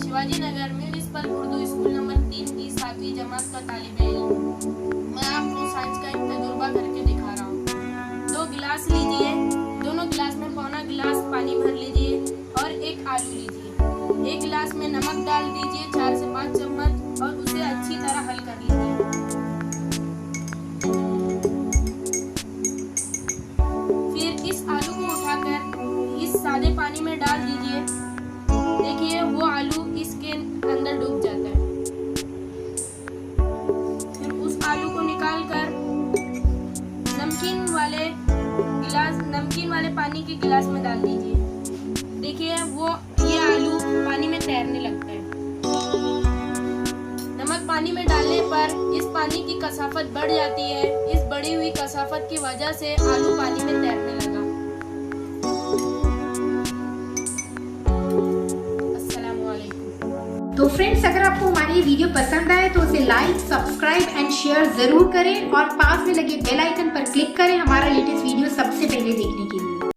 Shivaji Nagar municipal Urdu school number 3 की 7वीं जमात का तालिब इल्म। मैं आपको साइंस का एक तजुर्बा करके दिखा रहा हूँ। 2 गिलास लीजिए, दोनों गिलास में पौना गिलास पानी भर लीजिए और एक आलू लीजिए। 1 गिलास में नमक डाल दीजिए 4 से 5 चम्मच और उसे अच्छी तरह हल कर लीजिए। फिर इस आलू को उठाकर इस सादे पानी में डाल दीजिए। देखिए वो आलू इसके अंदर डूब जाता है। फिर उस आलू को निकालकर नमकीन वाले पानी के गिलास में डाल दीजिए। देखिए ये आलू पानी में तैरने लगता है। नमक पानी में डालने पर इस पानी की कसाफत बढ़ जाती है। इस बढ़ी हुई कसाफत की वजह से आलू पानी में तैरने लगा। तो फ्रेंड्स, अगर आपको हमारी ये वीडियो पसंद आए तो उसे लाइक, सब्सक्राइब एंड शेयर जरूर करें और पास में लगे बेल आइकन पर क्लिक करें हमारा लेटेस्ट वीडियो सबसे पहले देखने के लिए।